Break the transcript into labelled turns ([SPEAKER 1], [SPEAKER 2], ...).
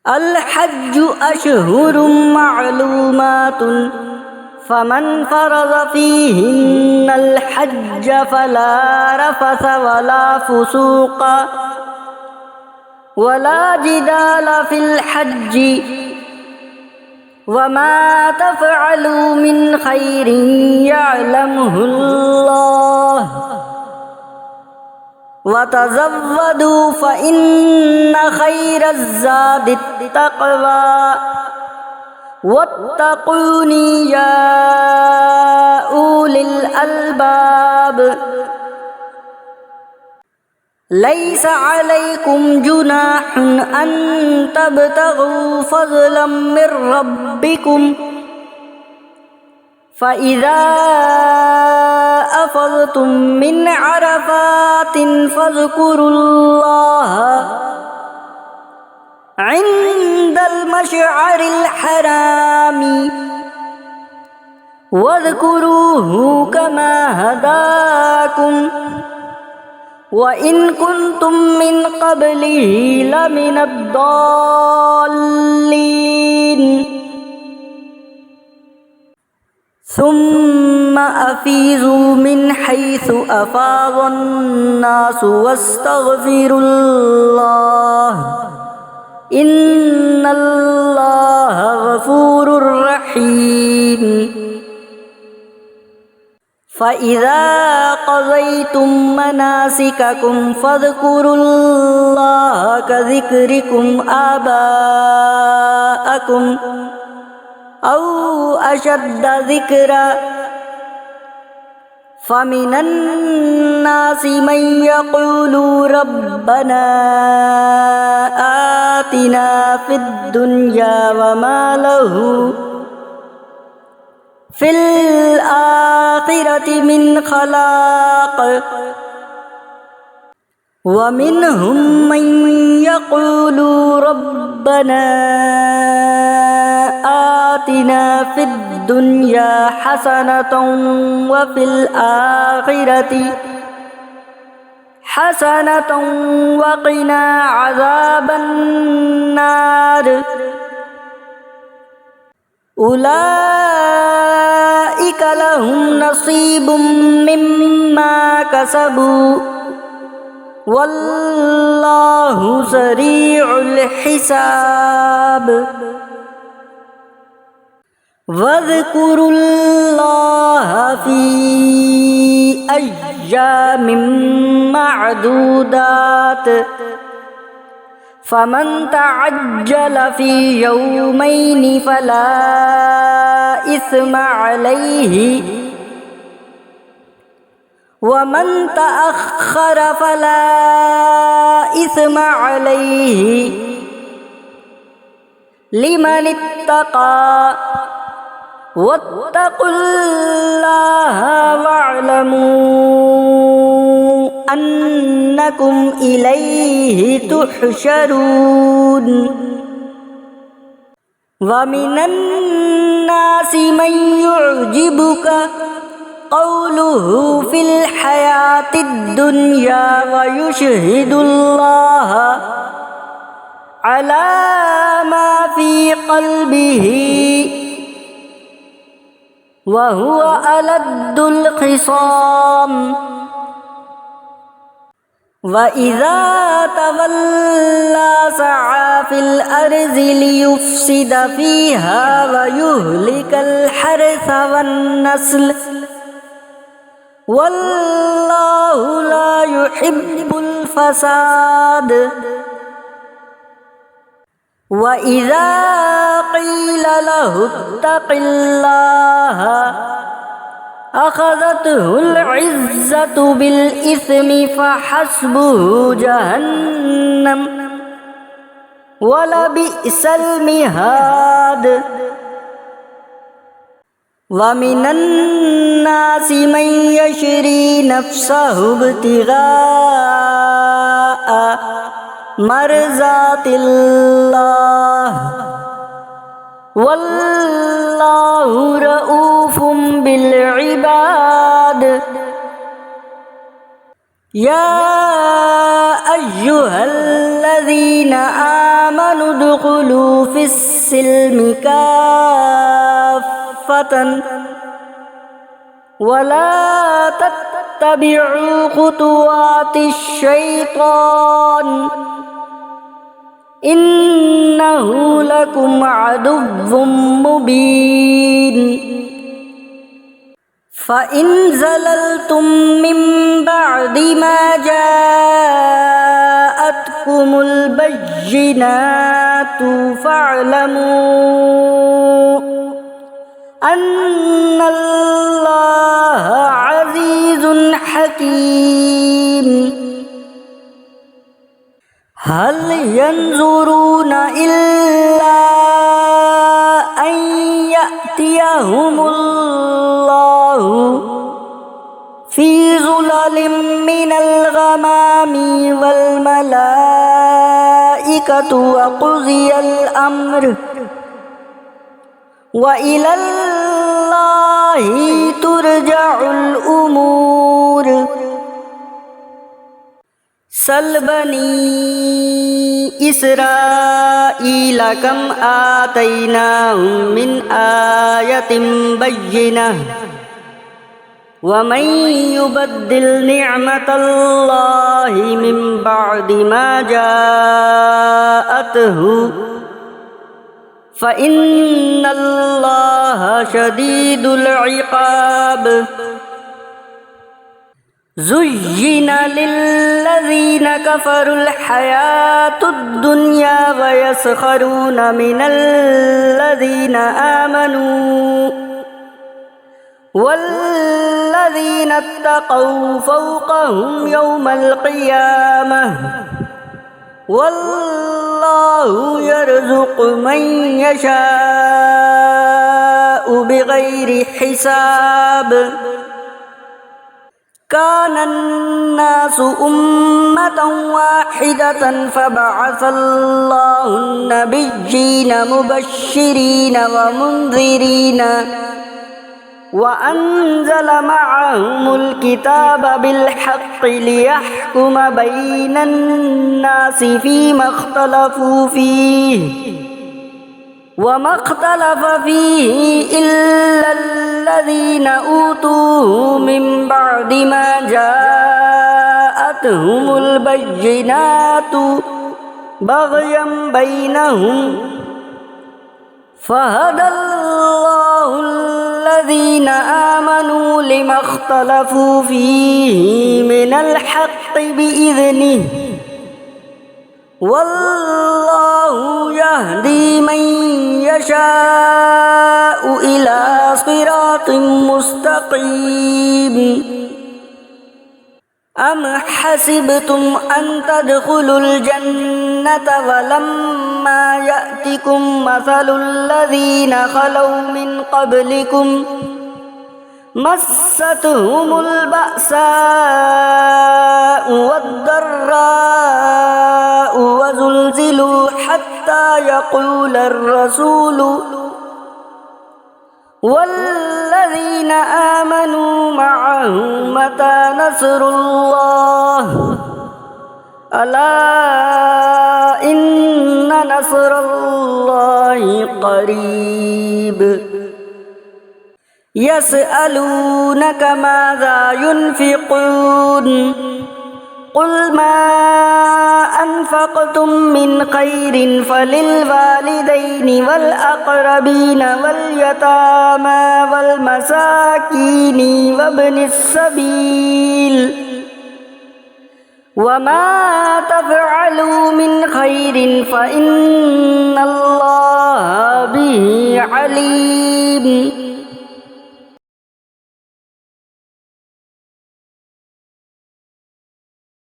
[SPEAKER 1] الحج أشهر معلومات فمن فرض فيهن الحج فلا رفث ولا فسوق ولا جدال في الحج وما تفعلوا من خير يعلمه الله وتزودوا فإن خير الزاد التقوى واتقوني يا أولي الألباب ليس عليكم جناح أن تبتغوا فضلا من ربكم فإذا أفضتم من عرفات فاذكروا الله عند المشعر الحرام واذكروه كما هداكم وإن كنتم من قبله لمن الضالين ثم أفيضوا من حيث أفاض الناس واستغفروا الله إن الله غفور رحيم فإذا قضيتم مناسككم فاذكروا الله كذكركم آباءكم أو أشد ذكرا فمن الناس من يقول ربنا آتنا في الدنيا وما له في الآخرة من خلاق ومنهم من يقول ربنا آتنا في الدنيا حسنة وفي الآخرة حسنة وقنا عذاب النار أولئك لهم نصيب مما كسبوا والله سريع الحساب واذكروا الله في أيام معدودات فمن تعجل في يومين فلا إثم عليه ومن تأخر فلا إثم عليه لمن اتقى واتقوا الله واعلموا أنكم إليه تحشرون ومن الناس من يعجبك قوله في الحياة الدنيا ويشهد الله على ما في قلبه وهو ألد الخصام وإذا تولى سعى في الأرض ليفسد فيها ويهلك الحرث والنسل والله لا يحب الفساد وإذا قيل له اتق الله أخذته العزة بالإثم فحسبه جهنم ولبئس المهاد ومن الناس من يشري نفسه ابتغاء مرضات الله والله رؤوف بالعباد يا أيها الذين آمنوا ادخلوا في السلم كافة ولا تتبعوا خطوات الشيطان إنه لكم عدو مبين فإن زللتم من بعد ما جاءتكم البينات فاعلموا أن الله عزيز حكيم هل ينظرون إلا أن يأتيهم الله في ظلل من الغمام والملائكة وقضي الأمر وإلى الله ترجع الأمور سل بني إسرائيل كم آتيناهم من آية بينة ومن يبدل نعمة الله من بعد ما جاءته فإن الله شديد العقاب زين للذين كفروا الحياة الدنيا ويسخرون من الذين آمنوا والذين اتقوا فوقهم يوم القيامة والله يرزق من يشاء بغير حساب كان الناس أمة واحدة فبعث الله النبيين مبشرين ومنذرين وأنزل معهم الكتاب بالحق ليحكم بين الناس فيما اختلفوا فيه وما اختلف فيه إلا الذين أوتوه من بعد ما جاءتهم البينات بغيا بينهم فهدى الله الذين آمنوا لما اختلفوا فيه من الحق بإذنه والله يهدي من يشاء إلى صراط مستقيم أم حسبتم أن تدخلوا الجنة ولما يأتكم مثل الذين خلوا من قبلكم مستهم البأساء والضراء وزلزلوا حتى يقول الرسول والذين آمنوا معه متى نصر الله ألا إن نصر الله قريب يسألونك ماذا ينفقون قل ما أنفقتم من خير فللوالدين والأقربين واليتامى والمساكين وابن السبيل وما تفعلوا من خير فإن الله به عليم